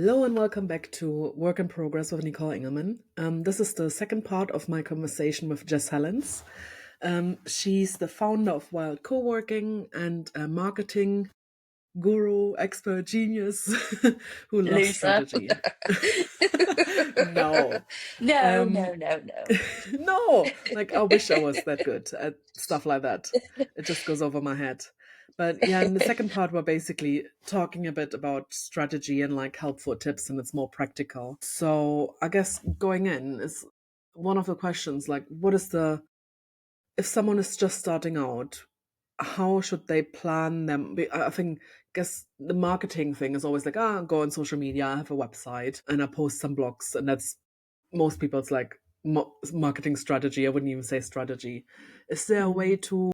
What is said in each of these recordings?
Hello and welcome back to Work in Progress with Nicole Engelmann. This is the second part of my conversation with Jess Hellens. She's the founder of Wild Coworking and a marketing guru, expert, genius who loves Loser. strategy. No. No, Um, no, no, no. no, like I wish I was that good at stuff like that. It just goes over my head. But yeah, in the second part, we're basically talking a bit about strategy and like helpful tips, and it's more practical. So I guess going in is one of the questions like, what is the, if someone is just starting out, how should they plan them? I think, guess the marketing thing is always like, go on social media, I have a website, and I post some blogs, and that's most people's like marketing strategy. I wouldn't even say strategy. Is there a way to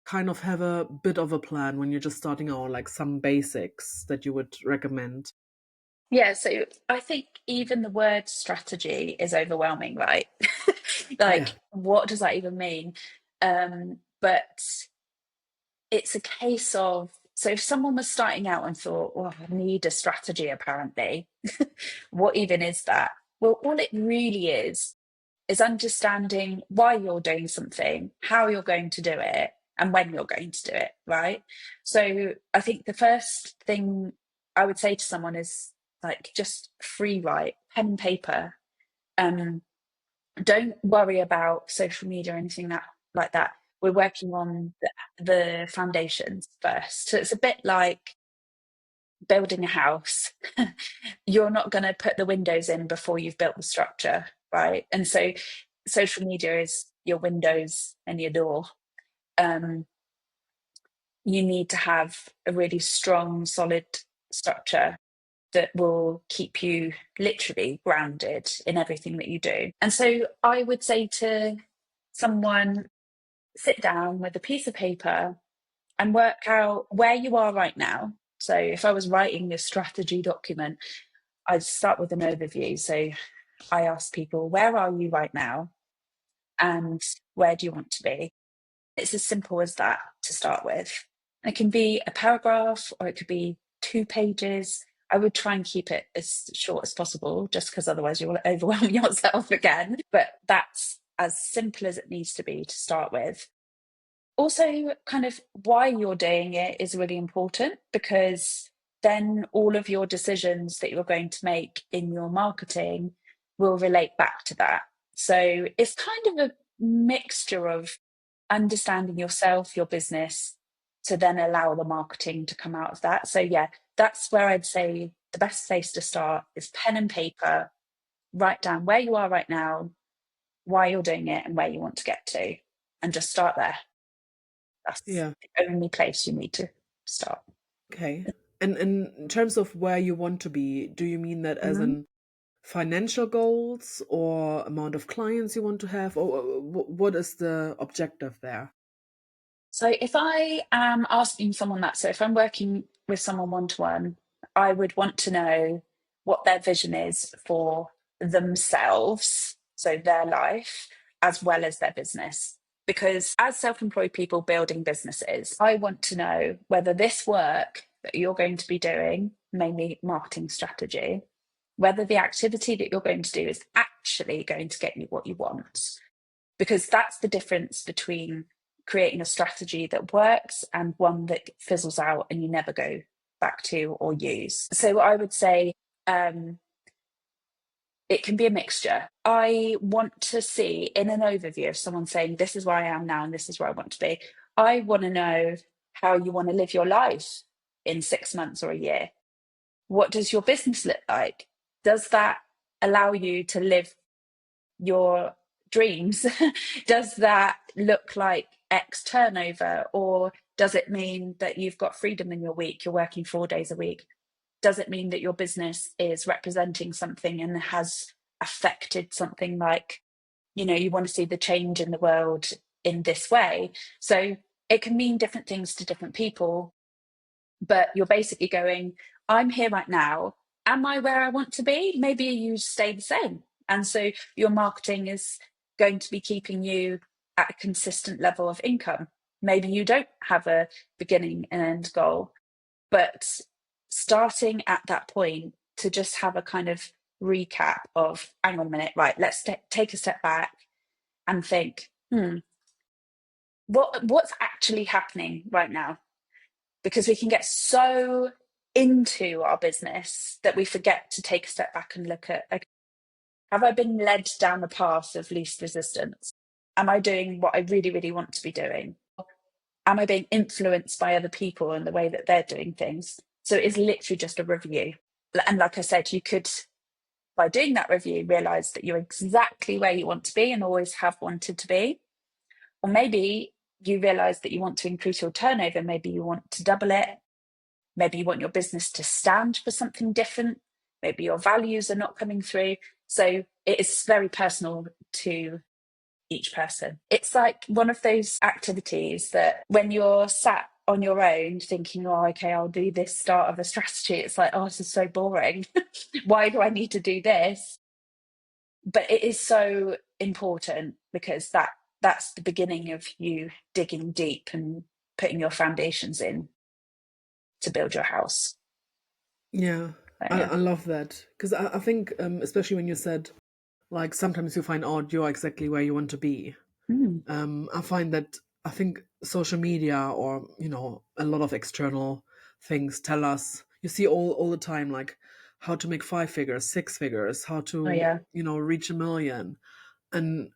kind of have a bit of a plan when you're just starting out, like some basics that you would recommend? Yeah, so I think even the word strategy is overwhelming, right? Yeah. Like, what does that even mean? But it's a case of, so if someone was starting out and thought, well, I need a strategy, apparently, what even is that? Well, all it really is understanding why you're doing something, how you're going to do it, and when you're going to do it, right? So I think the first thing I would say to someone is like just free write, pen and paper. Um, don't worry about social media or anything like that. We're working on the foundations first. So it's a bit like building a house. You're not going to put the windows in before you've built the structure, right? And so social media is your windows and your door. Um, you need to have a really strong, solid structure that will keep you literally grounded in everything that you do. And so I would say to someone, sit down with a piece of paper and work out where you are right now. So if I was writing a strategy document, I'd start with an overview. So I ask people, where are you right now? And where do you want to be? It's as simple as that to start with. It can be a paragraph or it could be 2 pages. I would try and keep it as short as possible, just because otherwise you will overwhelm yourself again. But that's as simple as it needs to be to start with. Also, kind of why you're doing it is really important, because then all of your decisions that you're going to make in your marketing will relate back to that. So it's kind of a mixture of understanding yourself, your business, to then allow the marketing to come out of that. So yeah, that's where I'd say the best place to start is pen and paper. Write down where you are right now, why you're doing it, and where you want to get to, and just start there. That's Yeah. the only place you need to start. Okay. And in terms of where you want to be, do you mean that as Mhm. in financial goals or amount of clients you want to have, or what is the objective there? So if I am asking someone that, so if I'm working with someone one to one, I would want to know what their vision is for themselves, so their life, as well as their business. Because as self employed people building businesses, I want to know whether this work that you're going to be doing, mainly marketing strategy, whether the activity that you're going to do is actually going to get you what you want. Because that's the difference between creating a strategy that works and one that fizzles out and you never go back to or use. So I would say it can be a mixture. I want to see in an overview of someone saying, this is where I am now and this is where I want to be. I want to know how you want to live your life in 6 months or a year. What does your business look like? Does that allow you to live your dreams? Does that look like X turnover? Or does it mean that you've got freedom in your week? You're working 4 days a week. Does it mean that your business is representing something and has affected something, like, you want to see the change in the world in this way? So it can mean different things to different people, but you're basically going, I'm here right now. Am I where I want to be? Maybe you stay the same. And so your marketing is going to be keeping you at a consistent level of income. Maybe you don't have a beginning and end goal, but starting at that point to just have a kind of recap of, hang on a minute, right, let's take a step back and think, what's actually happening right now? Because we can get so into our business that we forget to take a step back and look at, okay, have I been led down the path of least resistance? Am I doing what I really, really want to be doing? Am I being influenced by other people and the way that they're doing things? So it is literally just a review. And like I said, you could, by doing that review, realize that you're exactly where you want to be and always have wanted to be. Or maybe you realize that you want to increase your turnover. Maybe you want to double it. Maybe you want your business to stand for something different. Maybe your values are not coming through. So it is very personal to each person. It's like one of those activities that when you're sat on your own thinking, oh, okay, I'll do this start of a strategy, it's like, oh, this is so boring. Why do I need to do this? But it is so important, because that's the beginning of you digging deep and putting your foundations in to build your house. Yeah, So, I, yeah. I love that because I think, especially when you said, like, sometimes you find out you're exactly where you want to be. Mm. I find that I think social media or, a lot of external things tell us, you see all the time, like how to make 5 figures, 6 figures, how Oh, to, yeah. reach a million. And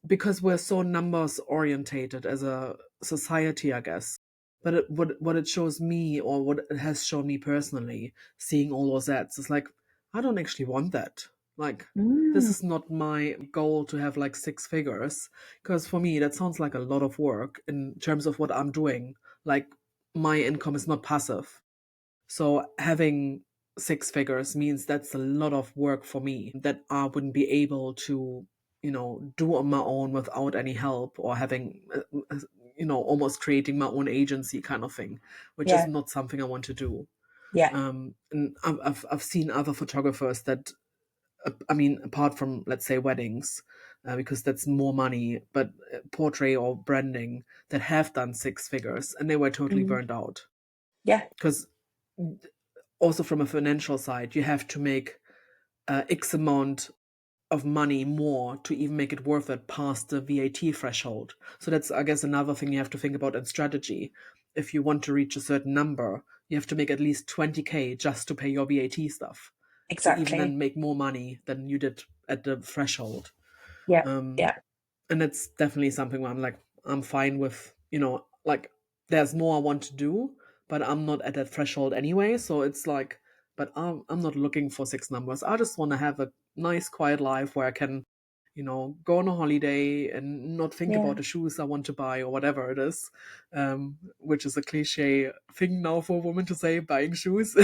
because we're so numbers orientated as a society, I guess. But what it shows me, or what it has shown me personally, seeing all those ads, is like, I don't actually want that. Like, this Mm. is not my goal to have like 6 figures, because for me that sounds like a lot of work in terms of what I'm doing. Like, my income is not passive, so having 6 figures means that's a lot of work for me that I wouldn't be able to, do on my own without any help, or having, almost creating my own agency kind of thing, which is Yeah. not something I want to do. Yeah. And I've seen other photographers that, I mean, apart from, let's say, weddings, because that's more money, but portrait or branding, that have done 6 figures and they were totally Mm. burned out. Yeah. Because also from a financial side, you have to make X amount of money more to even make it worth it past the VAT threshold. So that's, I guess, another thing you have to think about in strategy. If you want to reach a certain number, you have to make at least 20K just to pay your VAT stuff, to even Exactly. then make more money than you did at the threshold. Yeah. Um, Yeah. and it's definitely something where I'm like, I'm fine with, like, there's more I want to do, but I'm not at that threshold anyway. So it's like, but I'm not looking for 6 numbers. I just want to have a nice quiet life where I can, go on a holiday and not think Yeah. about the shoes I want to buy or whatever it is, which is a cliche thing now for a woman to say, buying shoes.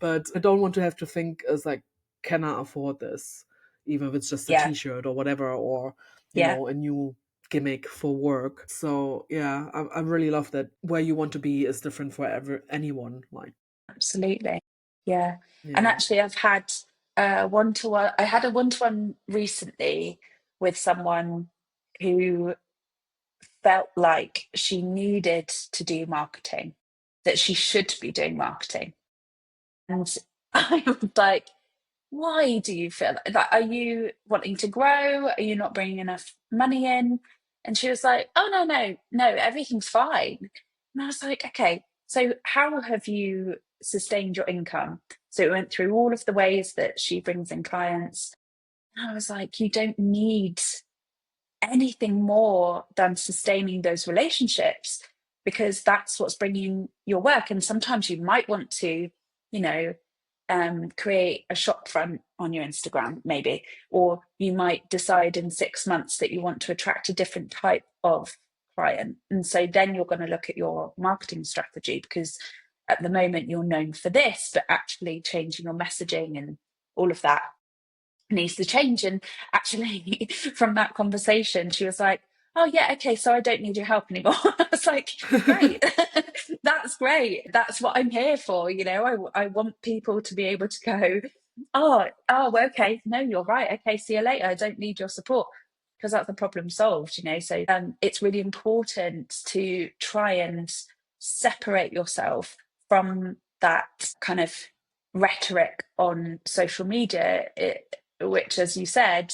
But I don't want to have to think as like, can I afford this? Even if it's just a Yeah. t-shirt or whatever, or, Yeah. a new gimmick for work. So yeah, I really love that where you want to be is different for anyone. Like, Absolutely. Yeah. And yeah. actually, I've had one-to-one. I had a one-to-one recently with someone who felt like she needed to do marketing, that she should be doing marketing. And I was like, why do you feel like that? Are you wanting to grow? Are you not bringing enough money in? And she was like, oh, no, no, no, everything's fine. And I was like, okay, so how have you sustained your income? So it went through all of the ways that she brings in clients. And I was like, you don't need anything more than sustaining those relationships, because that's what's bringing your work. And sometimes you might want to, you know, create a shop front on your Instagram, maybe, or you might decide in 6 months that you want to attract a different type of client. And so then you're going to look at your marketing strategy, because at the moment you're known for this, but actually changing your messaging and all of that needs to change. And actually, from that conversation, she was like, oh, yeah, okay, so I don't need your help anymore. I was like, great. That's great. That's what I'm here for. I want people to be able to go, well, okay, no, you're right. Okay, see you later. I don't need your support, because that's the problem solved. So it's really important to try and separate yourself from that kind of rhetoric on social media, which, as you said,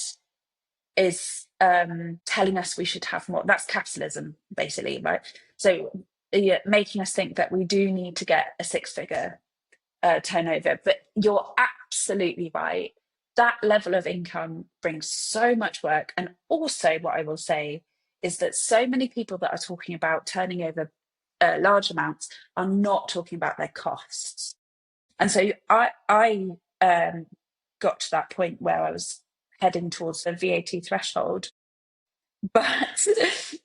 is telling us we should have more. That's capitalism, basically, right? So yeah, making us think that we do need to get a six-figure turnover. But you're absolutely right. That level of income brings so much work. And also, what I will say is that so many people that are talking about turning over large amounts are not talking about their costs. And so I got to that point where I was heading towards the VAT threshold, but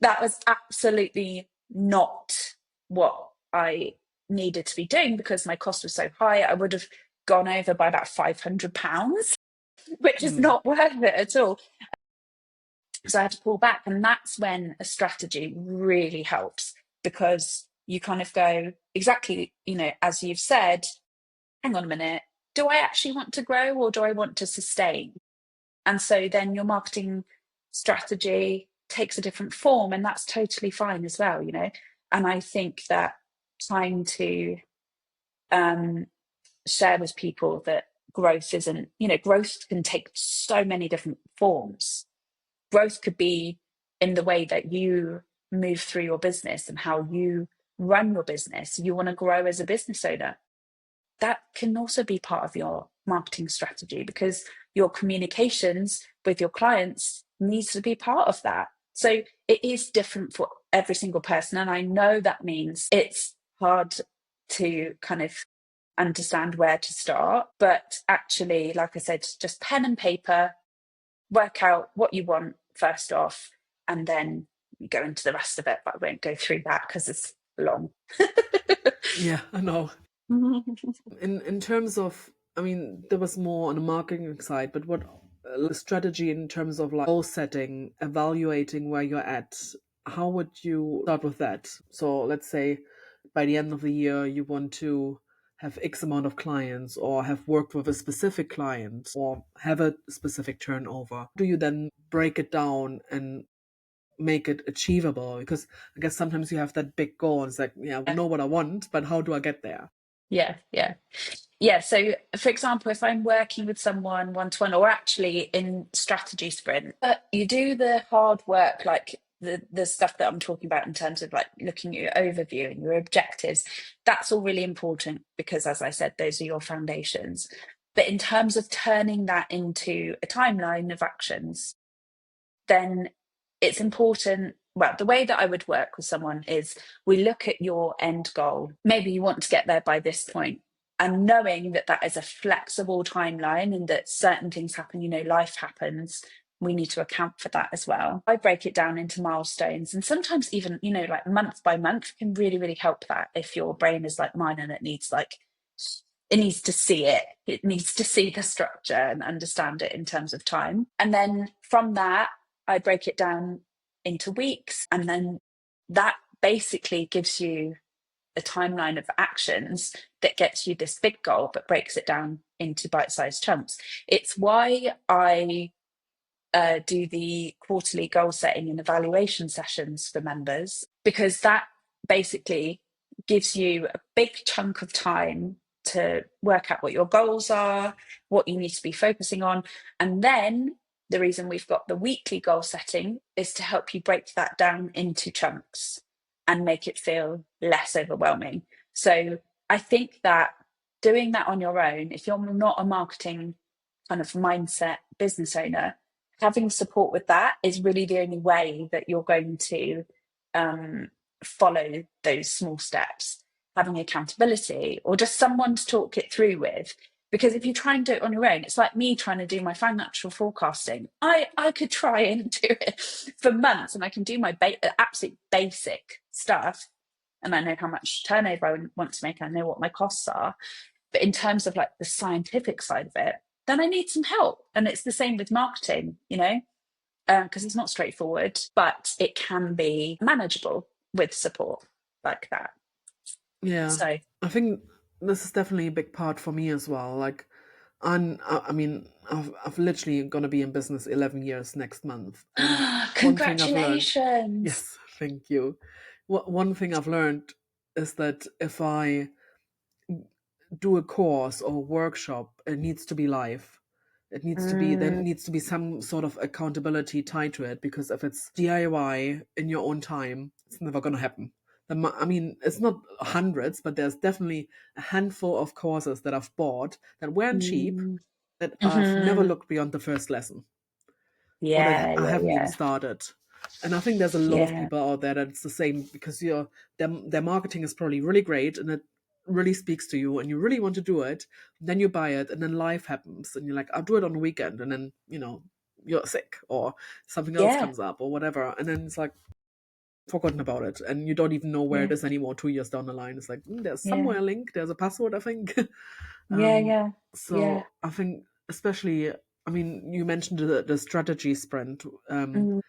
that was absolutely not what I needed to be doing because my cost was so high. I would have gone over by about £500, which is Mm. not worth it at all. So I had to pull back. And that's when a strategy really helps, because you kind of go exactly, as you've said, hang on a minute, do I actually want to grow or do I want to sustain? And so then your marketing strategy takes a different form, and that's totally fine as well, And I think that trying to share with people that growth isn't, growth can take so many different forms. Growth could be in the way that you move through your business and how you run your business. You want to grow as a business owner. That can also be part of your marketing strategy, because your communications with your clients needs to be part of that. So it is different for every single person. And I know that means it's hard to kind of understand where to start. But actually, like I said, just pen and paper, work out what you want first off, and then you go into the rest of it. But I won't go through that because it's long. Yeah, I know. In terms of, I mean, there was more on the marketing side, but what strategy in terms of like goal setting, evaluating where you're at, how would you start with that? So let's say by the end of the year, you want to have X amount of clients or have worked with a specific client or have a specific turnover. Do you then break it down and make it achievable? Because I guess sometimes you have that big goal and it's like, yeah, I know what I want, but how do I get there? Yeah, yeah. Yeah, so for example, if I'm working with someone one to one, or actually in strategy sprint, you do the hard work, like the stuff that I'm talking about in terms of like looking at your overview and your objectives. That's all really important because, as I said, those are your foundations. But in terms of turning that into a timeline of actions, then it's important. Well, the way that I would work with someone is we look at your end goal. Maybe you want to get there by this point, and knowing that that is a flexible timeline and that certain things happen, life happens. We need to account for that as well. I break it down into milestones, and sometimes even, like month by month can really, really help that if your brain is like mine and it needs to see it. It needs to see the structure and understand it in terms of time. And then from that, I break it down into weeks. And then that basically gives you a timeline of actions that gets you this big goal, but breaks it down into bite-sized chunks. It's why I do the quarterly goal setting and evaluation sessions for members, because that basically gives you a big chunk of time to work out what your goals are, what you need to be focusing on. And then the reason we've got the weekly goal setting is to help you break that down into chunks and make it feel less overwhelming. So I think that doing that on your own, if you're not a marketing kind of mindset business owner, having support with that is really the only way that you're going to follow those small steps. Having accountability or just someone to talk it through with. Because if you try and do it on your own, it's like me trying to do my financial forecasting. I could try and do it for months, and I can do my absolute basic stuff, and I know how much turnover I want to make. I know what my costs are. But in terms of like the scientific side of it, then I need some help. And it's the same with marketing, because it's not straightforward, but it can be manageable with support like that. Yeah, So, I think this is definitely a big part for me as well. Like, I mean, I've literally gonna be in business 11 years next month, and one thing I've learned, congratulations. yes, thank you. One thing I've learned is that if I do a course or workshop, it needs to be live. It needs to be, there needs to be some sort of accountability tied to it, because if it's DIY in your own time, it's never going to happen. I mean, it's not hundreds, but there's definitely a handful of courses that I've bought that weren't cheap, Mm. that I've never Mhm. looked beyond the first lesson, or that Yeah, I yeah, haven't even yeah. started. And I think there's a lot of Yeah. people out there that it's the same, because their marketing is probably really great and it really speaks to you and you really want to do it. Then you buy it and then life happens and you're like, I'll do it on the weekend, and then you're sick or something else Yeah. comes up or whatever, and then it's like forgotten about it and you don't even know where it Yeah. is anymore 2 years down the line. It's like, there's somewhere Yeah. a link, there's a password, I think. Yeah, um yeah. Yeah. so I think, especially, I mean, you mentioned the strategy sprint, Mm.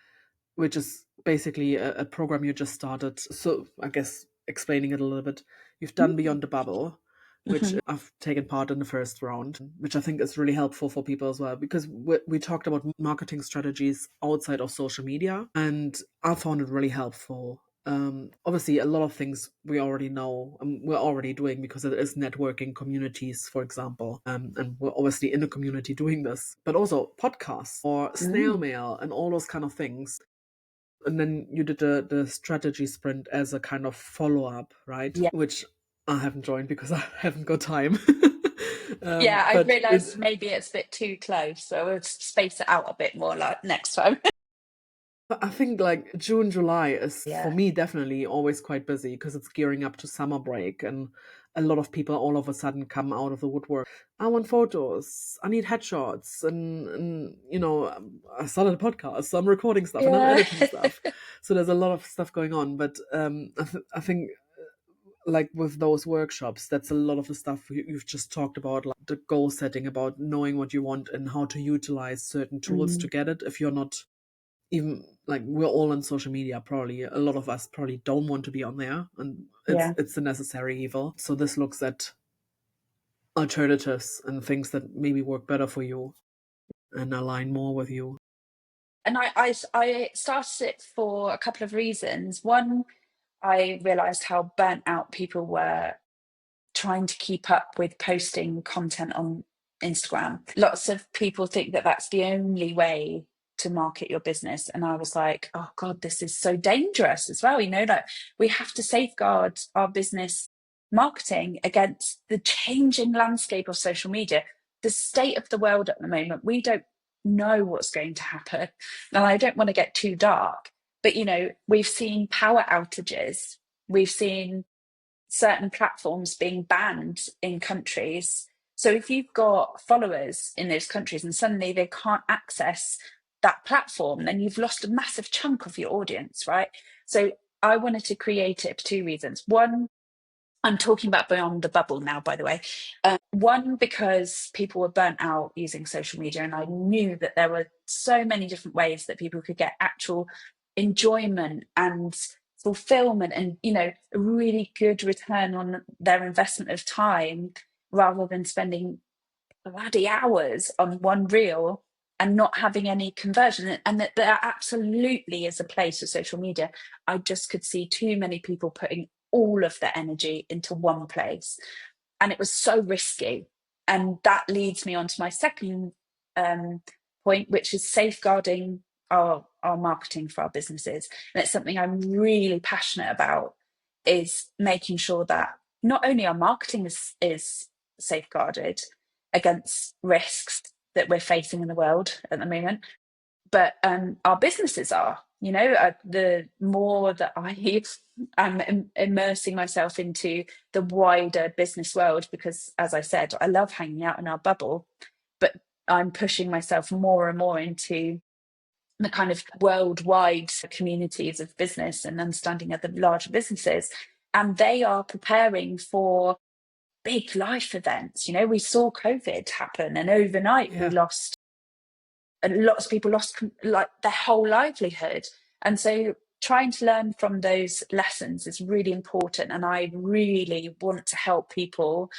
which is basically a program you just started. So I guess explaining it a little bit, you've done Beyond the Bubble, which Mhm. I've taken part in the first round, which I think is really helpful for people as well, because we talked about marketing strategies outside of social media, and I found it really helpful. Obviously, a lot of things we already know and we're already doing, because it is networking communities, for example, and we're obviously in a community doing this, but also podcasts or snail Mm. mail and all those kind of things. And then you did the strategy sprint as a kind of follow up, right? Yeah. Which I haven't joined because I haven't got time. Yeah, I But realised maybe it's a bit too close, so we'll space it out a bit more like next time. I think like June, July is for Yeah. me definitely always quite busy, because it's gearing up to summer break and a lot of people all of a sudden come out of the woodwork. I want photos. I need headshots, and I started a podcast, so I'm recording stuff and I'm Yeah. editing stuff. So there's a lot of stuff going on. But I think, like with those workshops, that's a lot of the stuff you've just talked about, like the goal setting, about knowing what you want and how to utilize certain tools to Mm. get it. If you're not even, like, we're all on social media, probably a lot of us probably don't want to be on there, and it's Yeah. it's a necessary evil. So this looks at alternatives and things that maybe work better for you and align more with you. And I started it for a couple of reasons. One, I realised how burnt out people were trying to keep up with posting content on Instagram. Lots of people think that that's the only way to market your business. And I was like, oh God, this is so dangerous as well. Like we have to safeguard our business marketing against the changing landscape of social media, the state of the world at the moment. We don't know what's going to happen. And I don't want to get too dark, but we've seen power outages. We've seen certain platforms being banned in countries. So if you've got followers in those countries and suddenly they can't access that platform, then you've lost a massive chunk of your audience, right? So I wanted to create it for two reasons. One, I'm talking about Beyond the Bubble now, by the way. One, because people were burnt out using social media, and I knew that there were so many different ways that people could get actual enjoyment and fulfillment and, a really good return on their investment of time, rather than spending bloody hours on one reel and not having any conversion. And that there absolutely is a place for social media. I just could see too many people putting all of their energy into one place, and it was so risky. And that leads me on to my second point, which is safeguarding our marketing for our businesses. And it's something I'm really passionate about, is making sure that not only our marketing is safeguarded against risks that we're facing in the world at the moment, but our businesses are. The more that I am immersing myself into the wider business world, because, as I said, I love hanging out in our bubble, but I'm pushing myself more and more into the kind of worldwide communities of business and understanding other larger businesses. And they are preparing for big life events. We saw COVID happen, and overnight we Yeah. lost, and lots of people lost like their whole livelihood. And so trying to learn from those lessons is really important. And I really want to help people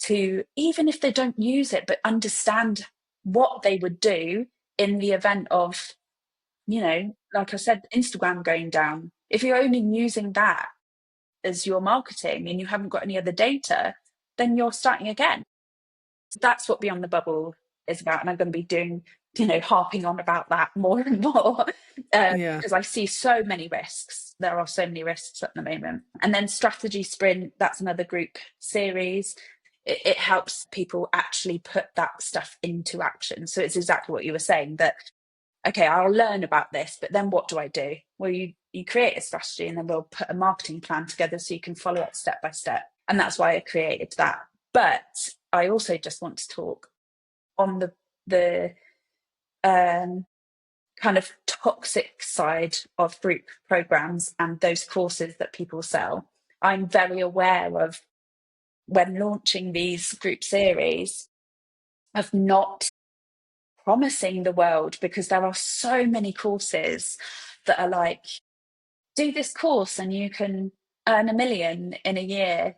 to, even if they don't use it, but understand what they would do in the event of, like I said, Instagram going down. If you're only using that as your marketing and you haven't got any other data, then you're starting again. So that's what Beyond the Bubble is about. And I'm going to be doing, harping on about that more and more, Yeah. because I see so many risks. There are so many risks at the moment. And then Strategy Sprint, that's another group series. It helps people actually put that stuff into action. So it's exactly what you were saying, that, okay, I'll learn about this, but then what do I do? Well, you create a strategy, and then we'll put a marketing plan together so you can follow it step by step. And that's why I created that. But I also just want to talk on the kind of toxic side of group programs and those courses that people sell. I'm very aware of, when launching these group series, of not promising the world, because there are so many courses that are like, do this course and you can earn 1 million in a year.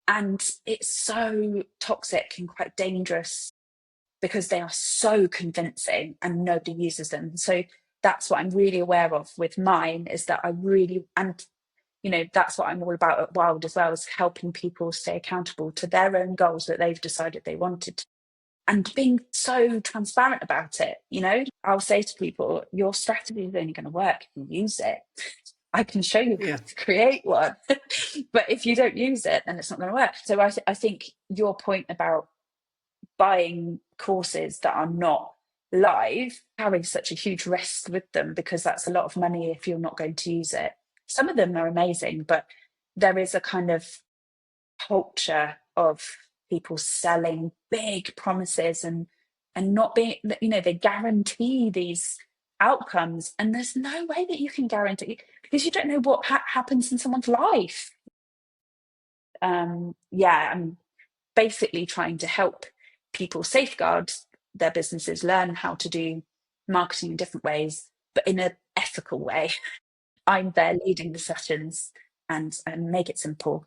And it's so toxic and quite dangerous, because they are so convincing and nobody uses them. So that's what I'm really aware of with mine, is that I really, and that's what I'm all about at Wild as well, is helping people stay accountable to their own goals that they've decided they wanted, and being so transparent about it. I'll say to people, your strategy is only going to work if you use it. I can show you how Yeah. to create one, but if you don't use it, then it's not going to work. So I think your point about buying courses that are not live carry such a huge risk with them, because that's a lot of money if you're not going to use it. Some of them are amazing, but there is a kind of culture of people selling big promises and not being, they guarantee these outcomes, and there's no way that you can guarantee, because you don't know what happens in someone's life. I'm basically trying to help people safeguard their businesses, learn how to do marketing in different ways, but in an ethical way. I'm there leading the sessions and make it simple.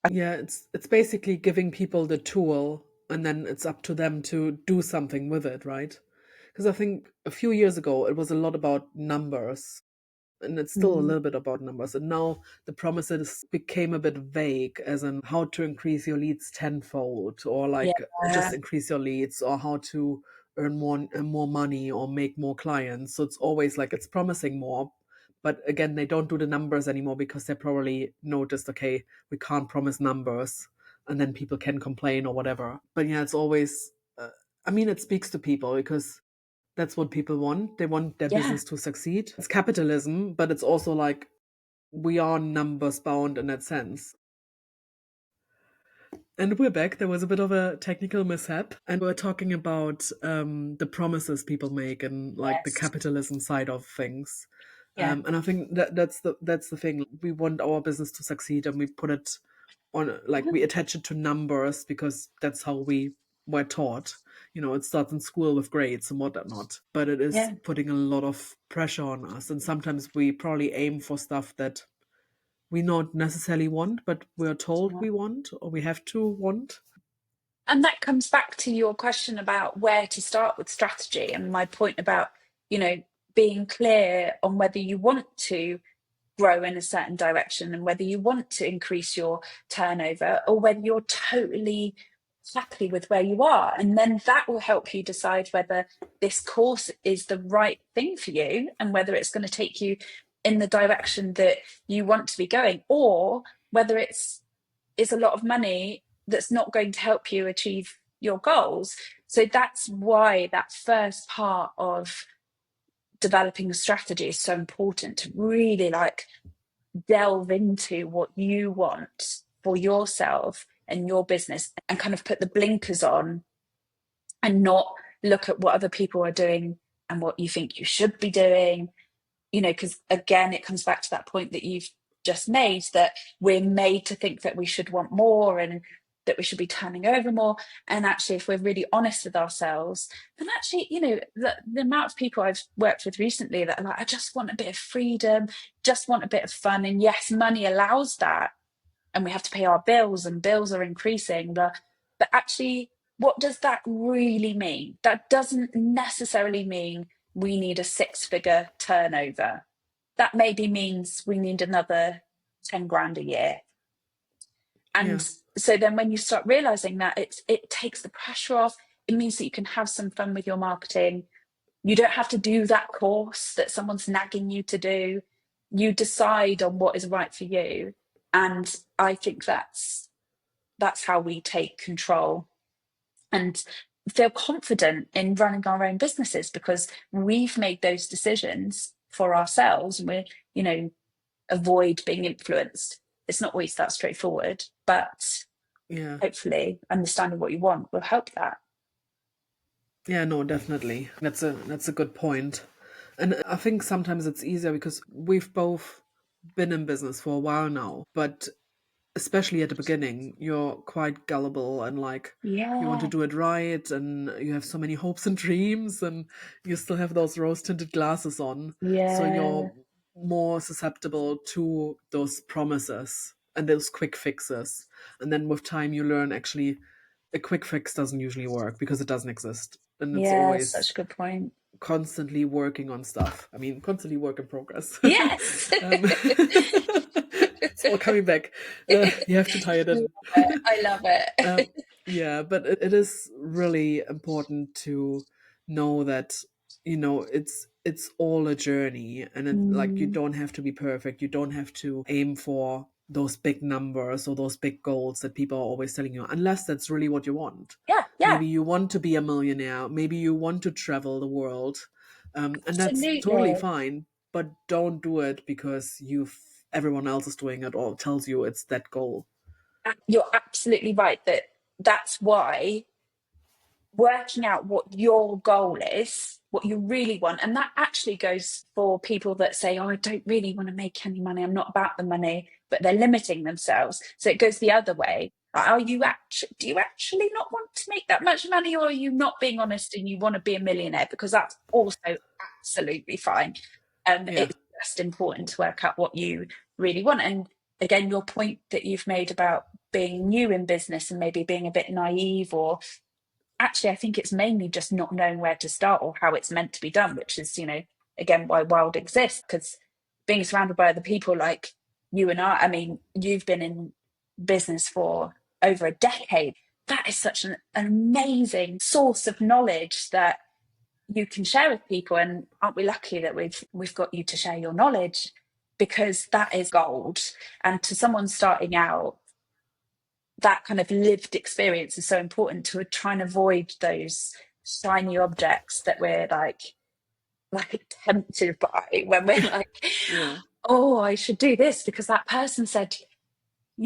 Yeah, it's basically giving people the tool, and then it's up to them to do something with it, right? Because I think a few years ago it was a lot about numbers, and it's still a Mm, little bit about numbers. And now the promises became a bit vague, as in how to increase your leads tenfold, or like yeah, just increase your leads, or how to earn more money or make more clients. So it's always like it's promising more, but again, they don't do the numbers anymore, because they probably noticed, okay, we can't promise numbers, and then people can complain or whatever. But yeah, it's always. I mean, it speaks to people, because that's what people want. They want their yeah, business to succeed. It's capitalism, but it's also like we are numbers bound in that sense. And we're back. There was a bit of a technical mishap, and we're talking about the promises people make, and like the yes, capitalism side of things. yeah, And I think that's the thing. We want our business to succeed, and we put it on, like we attach it to numbers, because that's how we were taught. It starts in school with grades and whatnot, but it is yeah. putting a lot of pressure on us, and sometimes we probably aim for stuff that we not necessarily want, but we're told we want, or we have to want. And that comes back to your question about where to start with strategy, and my point about, you know, being clear on whether you want to grow in a certain direction and whether you want to increase your turnover, or whether you're totally happy with where you are. And then that will help you decide whether this course is the right thing for you, and whether it's going to take you in the direction that you want to be going, or whether it's a lot of money that's not going to help you achieve your goals. So that's why that first part of developing a strategy is so important, to really like delve into what you want for yourself and your business, and kind of put the blinkers on, and not look at what other people are doing and what you think you should be doing. Because again, it comes back to that point that you've just made, that we're made to think that we should want more, and that we should be turning over more. And actually, if we're really honest with ourselves, then actually, the amount of people I've worked with recently that are like, I just want a bit of freedom, just want a bit of fun. And yes, money allows that, and we have to pay our bills, and bills are increasing. But actually, what does that really mean? That doesn't necessarily mean we need a 6-figure turnover. That maybe means we need another 10 grand a year. Yeah. And so then when you start realizing that, it takes the pressure off. It means that you can have some fun with your marketing. You don't have to do that course that someone's nagging you to do. You decide on what is right for you. And I think that's how we take control and feel confident in running our own businesses, because we've made those decisions for ourselves, and we're, avoid being influenced. It's not always that straightforward, but Yeah. hopefully understanding what you want will help that. Yeah, no, definitely. That's a good point. And I think sometimes it's easier because we've both been in business for a while now, but especially at the beginning, you're quite gullible and like you want to Yeah, do it right and you have so many hopes and dreams and you still have those rose tinted glasses on. So yeah, you're more susceptible to those promises and those quick fixes. And then with time, you learn actually a quick fix doesn't usually work because it doesn't exist. And it's yeah, such always a good point. constantly working on stuff. I mean, constantly work in progress. Yes. um, it's all coming back. You have to tie it in. I love um, it. yeah, but it is really important to know that it's all a journey, and it like you Mm, don't have to be perfect. You don't have to aim for those big numbers or those big goals that people are always telling you, unless that's really what you want. yeah, yeah, Maybe you want to be a millionaire. Maybe you want to travel the world, and that's totally absolutely. fine. But don't do it because everyone else is doing it or tells you it's that goal. You're absolutely right that that's why working out what your goal is, what you really want. And that actually goes for people that say, oh, I don't really want to make any money. I'm not about the money, but they're limiting themselves. So it goes the other way. Are you actually, do you actually not want to make that much money, or are you not being honest and you want to be a millionaire? Because that's also absolutely fine. Yeah. It's just important to work out what you really want. And again, your point that you've made about being new in business and maybe being a bit naive, or actually, I think it's mainly just not knowing where to start or how it's meant to be done, which is, again, why Wild exists. Because being surrounded by other people like you and I mean, you've been in business for over a decade. That is such an amazing source of knowledge that you can share with people. And aren't we lucky that we've got you to share your knowledge? Because that is gold. And to someone starting out, that kind of lived experience is so important to try and avoid those shiny objects that we're like tempted by when we're like, Yeah. oh, I should do this because that person said,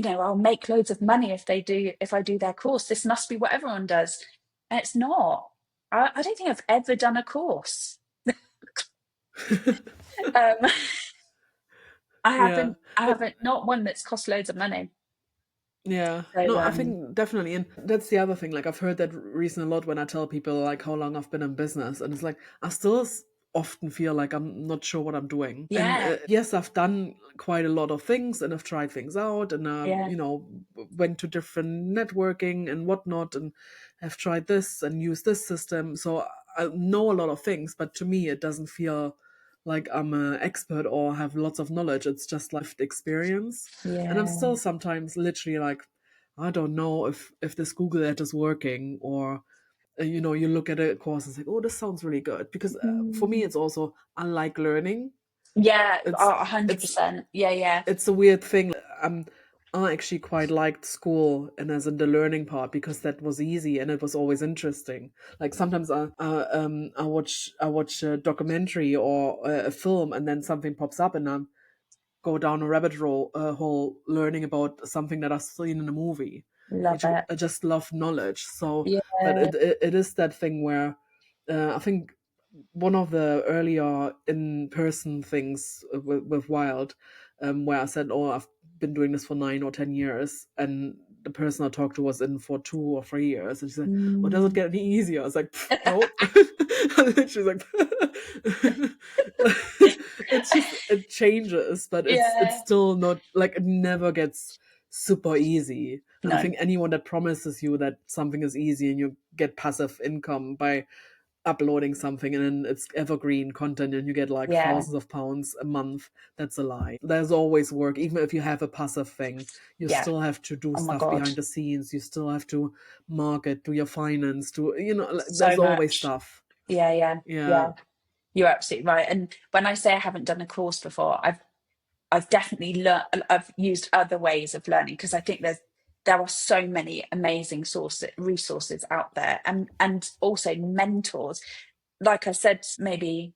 I'll make loads of money if I do their course. This must be what everyone does. And it's not. I don't think I've ever done a course. Um, Yeah. I But haven't, not one that's cost loads of money. yeah. So No, I think definitely. And that's the other thing. Like, I've heard that reason a lot when I tell people, like, how long I've been in business. And it's like, I still often feel like I'm not sure what I'm doing. And yeah, yes, I've done quite a lot of things and I've tried things out and, yeah, went to different networking and whatnot and have tried this and used this system. So I know a lot of things, but to me, it doesn't feel like I'm an expert or have lots of knowledge. It's just lived experience. And I'm yeah. still sometimes literally like, I don't know if this Google ad is working, or you look at a course and say, oh, this sounds really good. Because for me, Mm. it's also I like learning. Yeah, It's 100%. it's Yeah, yeah. it's a weird thing. I actually quite liked school and as in the learning part because that was easy and it was always interesting. Like sometimes I watch a documentary or a film and then something pops up and I'm go down a hole learning about something that I've seen in a movie, Love which it. I just love knowledge. So, but Yeah. it is that thing where I think one of the earlier in person things with Wild, where I said, "Oh, I've been doing this for 9 or 10 years," and the person I talked to was in for 2 or 3 years, and she said, "Oh, does it Mm. get any easier?" I was like, "No." She's like, "It's just it changes, but it's Yeah. still not like it never gets super easy." And I No. think anyone that promises you that something is easy and you get passive income by uploading something and then it's evergreen content and you get like Yeah. thousands of pounds a month. That's a lie. There's always work. Even if you have a passive thing, you Yeah. still have to do Oh my stuff God. behind the scenes. You still have to market, do your finance, So there's always much. stuff. Yeah, yeah, Yeah. yeah. You're absolutely right. And when I say I haven't done a course before, I've definitely learned. I've used other ways of learning because I think there are so many amazing resources out there, and also mentors. Like I said, maybe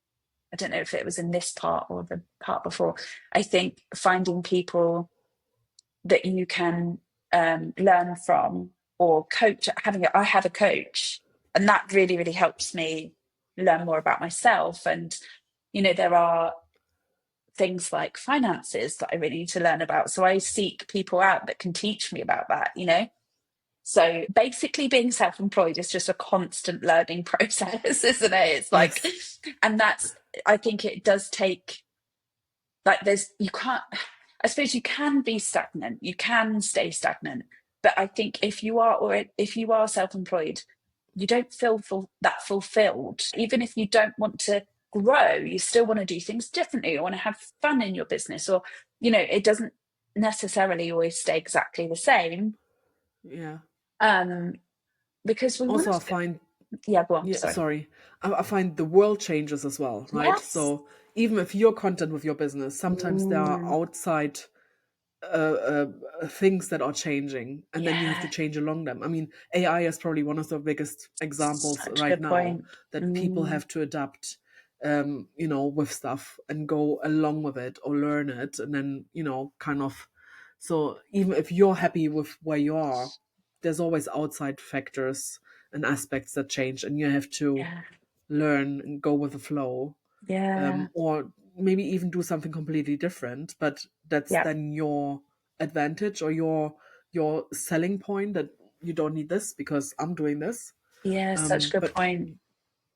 I don't know if it was in this part or the part before. I think finding people that you can learn from or coach. I have a coach, and that really really helps me learn more about myself. And there are things like finances that I really need to learn about. So I seek people out that can teach me about that. So basically being self-employed is just a constant learning process, isn't it? It's like, Yes. and I think it does take, like, you can't, I suppose you can be stagnant, you can stay stagnant. But I think if you are self-employed, you don't feel that fulfilled. Even if you don't want to grow, you still want to do things differently. You want to have fun in your business, or it doesn't necessarily always stay exactly the same. Yeah. Um, because we want Also, I to. find, Yeah, go on. yeah, Sorry. sorry. I find the world changes as well, right? Yes. So even if you're content with your business, sometimes there are Mm, outside uh, things that are changing, and then you have to yeah. change along them. I mean, AI is probably one of the biggest examples Such a right good now point. that people Mm, have to adapt, with stuff and go along with it or learn it, and then kind of. So even if you're happy with where you are, there's always outside factors and aspects that change, and you have to yeah. learn and go with the flow, Yeah. or maybe even do something completely different. But that's Yeah. then your advantage or your selling point, that you don't need this because I'm doing this. Yeah. Such a good But point.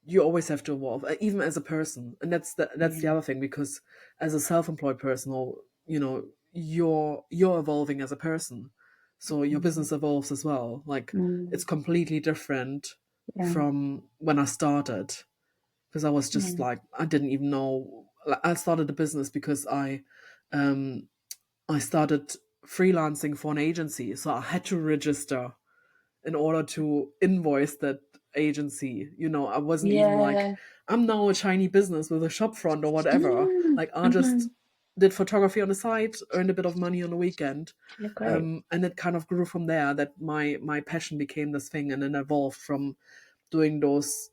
you always have to evolve, even as a person, and that's the Yeah. other thing, because as a self-employed person, or you're evolving as a person, so your Mm, business evolves as well. Like, mm, it's completely different yeah. from when I started, because I was just Mm, like, I didn't even know. Like, I started a business because um I started freelancing for an agency, so I had to register in order to invoice that agency. I wasn't even like, yeah. I'm now a tiny business with a shop front or whatever. Mm, Like, I mm-hmm. just did photography on the side, earned a bit of money on the weekend, Yeah, great. and it kind of grew from there. That my passion became this thing, and then evolved from doing those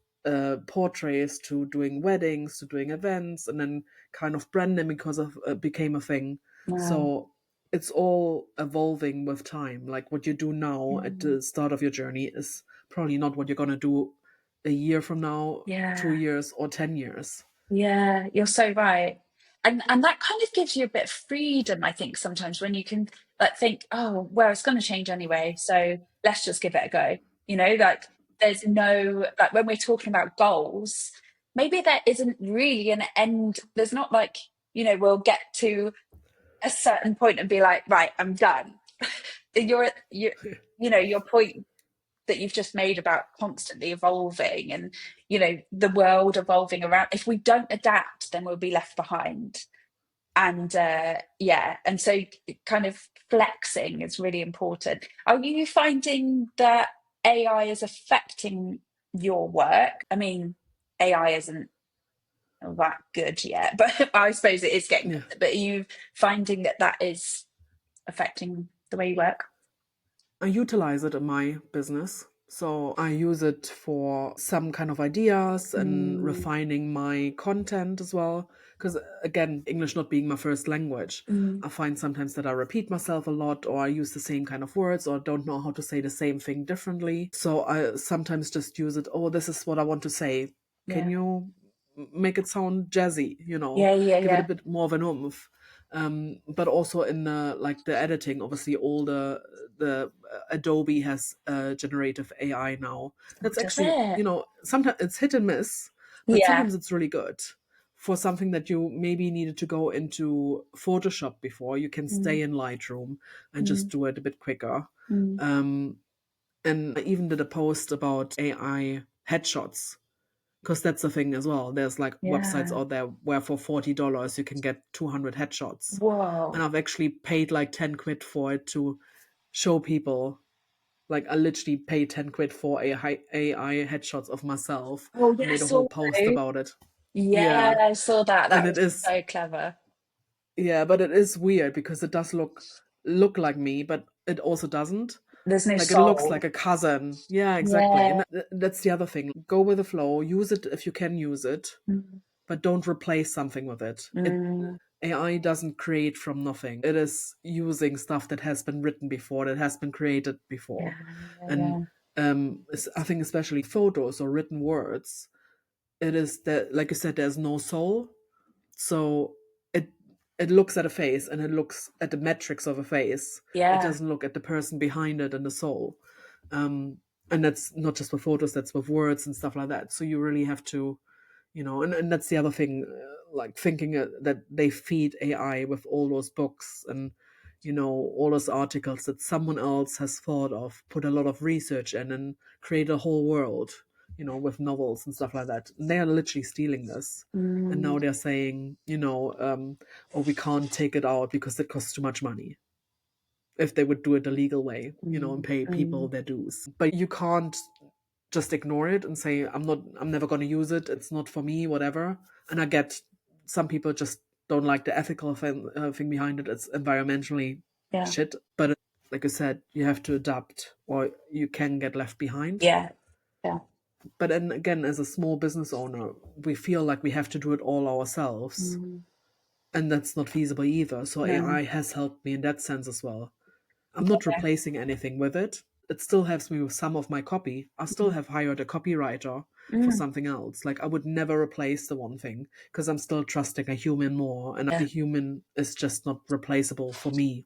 portraits to doing weddings to doing events, and then kind of branding because of became a thing. Wow. So it's all evolving with time. Like, what you do now at Mm, the start of your journey is probably not what you're gonna do a year from now, yeah. 2 years, or 10 years. Yeah, you're so right. And that kind of gives you a bit of freedom, I think, sometimes when you can like think, oh, well, it's going to change anyway, so let's just give it a go. Like there's no like when we're talking about goals, maybe there isn't really an end. There's not like, we'll get to a certain point and be like, right, I'm done. Your point that you've just made about constantly evolving and the world evolving around, if we don't adapt then we'll be left behind. And yeah, and so kind of flexing is really important. Are you finding that AI is affecting your work? I mean, AI isn't that good yet, but I suppose it is getting Yeah. better. But are you finding that is affecting the way you work? I utilize it in my business. So I use it for some kind of ideas and Mm, refining my content as well. Because again, English not being my first language, mm, I find sometimes that I repeat myself a lot, or I use the same kind of words, or don't know how to say the same thing differently. So I sometimes just use it. Oh, this is what I want to say. Can yeah. you make it sound jazzy? Yeah, yeah, Give it a yeah. bit more of an oomph. But also in like the editing, obviously all the Adobe has generative AI now. Oh, That's does actually, it? sometimes it's hit and miss, but Yeah. sometimes it's really good. For something that you maybe needed to go into Photoshop before, you can Mm, stay in Lightroom and just mm, do it a bit quicker. mm. And I even did a post about AI headshots, Because that's the thing as well. There's like websites Yeah. out there where for $40 you can get 200 headshots. And Whoa. I've actually paid like 10 quid for it to show people. Like I literally paid 10 quid for AI headshots of myself Oh, and yeah, I made a whole saw post those. about it. Yeah, Yeah. I saw that. And That it was is, so clever. yeah, but it is weird because it does look like me, but it also doesn't. There's no Like it looks soul. like a cousin. Yeah, exactly. Yeah. And that's the other thing. Go with the flow, use it if you can use it, Mm, but don't replace something with it. mm, AI doesn't create from nothing. It is using stuff that has been written before, that has been created before. yeah, yeah, And yeah. I think especially photos or written words, it is that, like you said, there's no soul. So it it looks at a face and it looks at the metrics of a face. It Yeah. doesn't look at the person behind it and the soul. Um, and that's not just with photos, that's with words and stuff like that. So you really have to, and that's the other thing, like thinking that they feed AI with all those books and, all those articles that someone else has thought of, put a lot of research in and create a whole world, with novels and stuff like that. And they are literally stealing this. And Mm, now they're saying, oh, we can't take it out because it costs too much money if they would do it the legal way, and mm, pay people mm. their dues. But you can't just ignore it and say, I'm never going to use it. It's not for me, whatever. And I get some people just don't like the ethical thing behind it. It's environmentally Yeah. shit. But like I said, you have to adapt or you can get left behind. Yeah. Yeah. But then again, as a small business owner, we feel like we have to do it all ourselves. Mm, And that's not feasible either. So no. AI has helped me in that sense as well. I'm not replacing anything with it. It still helps me with some of my copy. I still Mm, have hired a copywriter for mm, something else. Like I would never replace the one thing because I'm still trusting a human more, and yeah. the human is just not replaceable for me,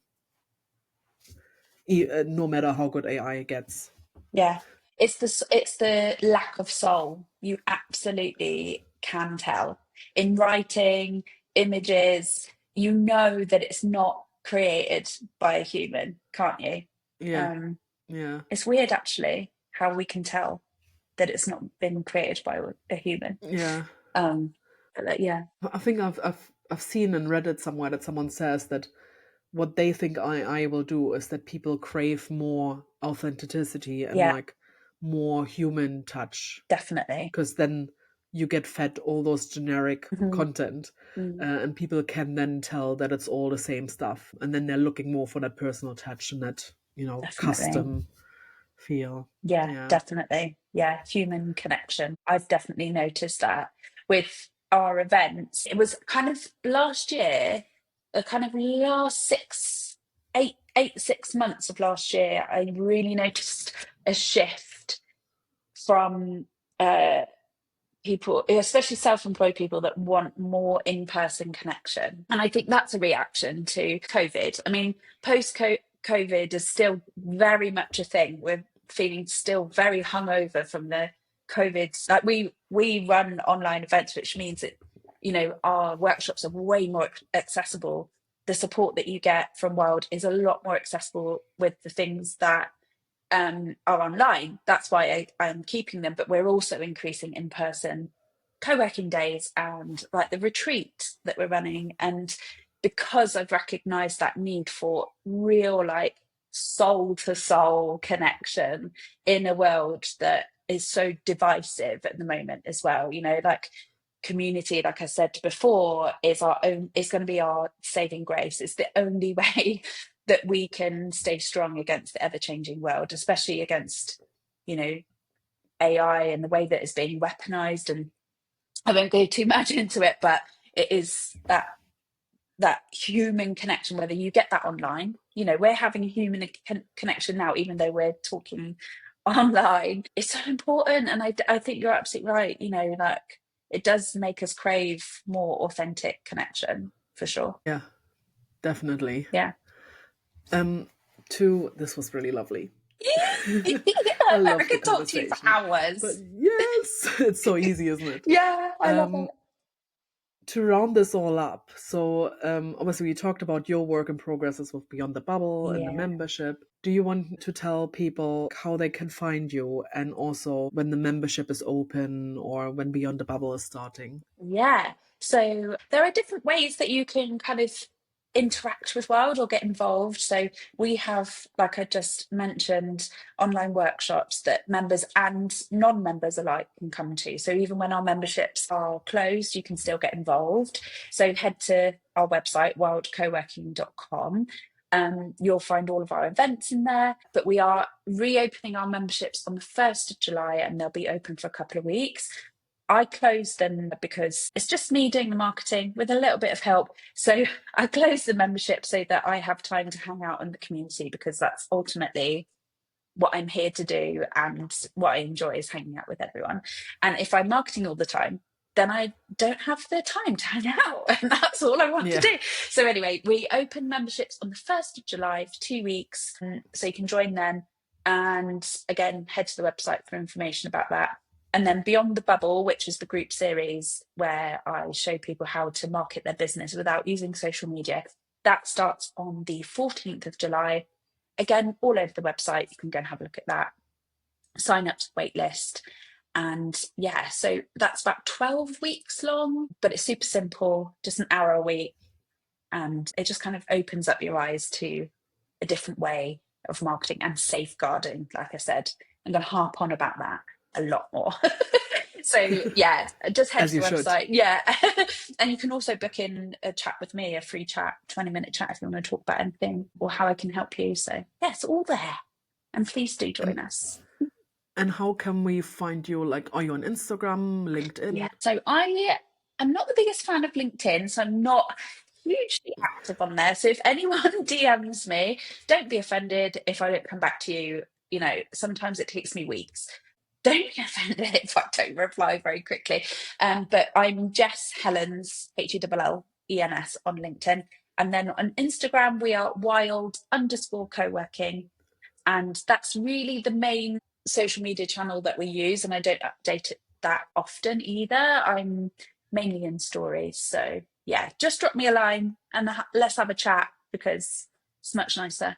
no matter how good AI gets. Yeah. It's the lack of soul. You absolutely can tell in writing, images. You know that it's not created by a human, can't you? Yeah, Um, yeah, it's weird actually how we can tell that it's not been created by a human. yeah. Yeah, I think I've seen and read it somewhere that someone says that what they think AI will do is that people crave more authenticity and yeah, like more human touch definitely. because then you get fed all those generic Mhm, content mm, and people can then tell that it's all the same stuff and then they're looking more for that personal touch and that definitely. custom feel. Yeah, Yeah, definitely. Yeah, human connection. I've definitely noticed that with our events. It was kind of last year, the kind of last 6 months of last year, I really noticed a shift from uh people, especially self-employed people that want more in-person connection. And I think that's a reaction to COVID. I mean, post-COVID is still very much a thing. We're feeling still very hungover from the COVID. Like we run online events, which means that our workshops are way more accessible. The support that you get from Wild is a lot more accessible with the things that are online. That's why I'm keeping them, but we're also increasing in person co-working days and like the retreat that we're running. And because I've recognized that need for real, like soul to soul connection in a world that is so divisive at the moment as well, like community, like I said before, is going to be our saving grace. It's the only way that we can stay strong against the ever-changing world, especially against, you know, AI and the way that it's being weaponized. And I won't go too much into it, but it is that human connection, whether you get that online. We're having a human connection now, even though we're talking online. It's so important. And I think you're absolutely right. Like it does make us crave more authentic connection for sure. yeah, definitely. Yeah. This was really lovely. I I love the could talk to you for conversation. But hours. yes, it's so easy, isn't it? Yeah, I love it. To round this all up, so obviously we talked about your work in progresses with Beyond the Bubble and the Yeah. membership. Do you want to tell people how they can find you, and also when the membership is open or when Beyond the Bubble is starting? Yeah. So there are different ways that you can kind of interact with Wild or get involved. So we have, like I just mentioned, online workshops that members and non-members alike can come to. So even when our memberships are closed, you can still get involved. So head to our website, wildcoworking.com. You'll find all of our events in there, but we are reopening our memberships on the 1st of July and they'll be open for a couple of weeks. I closed them because it's just me doing the marketing with a little bit of help. So I closed the membership so that I have time to hang out in the community, because that's ultimately what I'm here to do, and what I enjoy is hanging out with everyone. And if I'm marketing all the time, then I don't have the time to hang out, and that's all I want to Yeah. do. So anyway, we open memberships on the 1st of July for 2 weeks, so you can join then. And again, head to the website for information about that. And then Beyond the Bubble, which is the group series where I show people how to market their business without using social media, that starts on the 14th of July. Again, all over the website, you can go and have a look at that. Sign up to the wait list. And yeah, so that's about 12 weeks long, but it's super simple, just an hour a week. And it just kind of opens up your eyes to a different way of marketing and safeguarding. Like I said, I'm going to harp on about that a lot more. So yeah, just head As to you the should. website. Yeah. And you can also book in a chat with me, a free chat, 20-minute chat, if you want to talk about anything or how I can help you. So yeah, it's all there. And please do join And us. and how can we find you? Like, are you on Instagram, Yeah. LinkedIn? So I am not the biggest fan of LinkedIn, so I'm not hugely active on there. So if anyone DMs me, don't be offended if I don't come back to you. You know, sometimes it takes me weeks. Don't be offended if I don't reply very quickly. But I'm Jess Hellens, HELLENS on LinkedIn. And then on Instagram, we are wild_coworking. And that's really the main social media channel that we use. And I don't update it that often either. I'm mainly in stories. So yeah, just drop me a line and let's have a chat, because it's much nicer.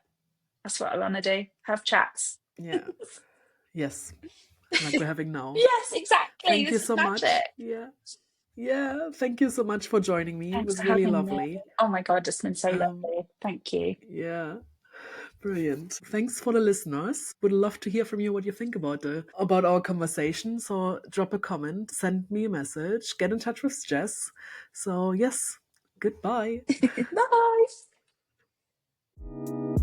That's what I want to do. Have chats. Yeah. Yes. Like we're having now. Yes, exactly. Thank you This is so magic. much. Yeah. Yeah. Thank you so much for joining me. It Thanks was for really having me. lovely. Oh my God, it's been so Um, lovely. Thank you. yeah. Brilliant. Thanks for the listeners. Would love to hear from you what you think about our conversation. So drop a comment, send me a message, get in touch with Jess. So yes, goodbye. Bye.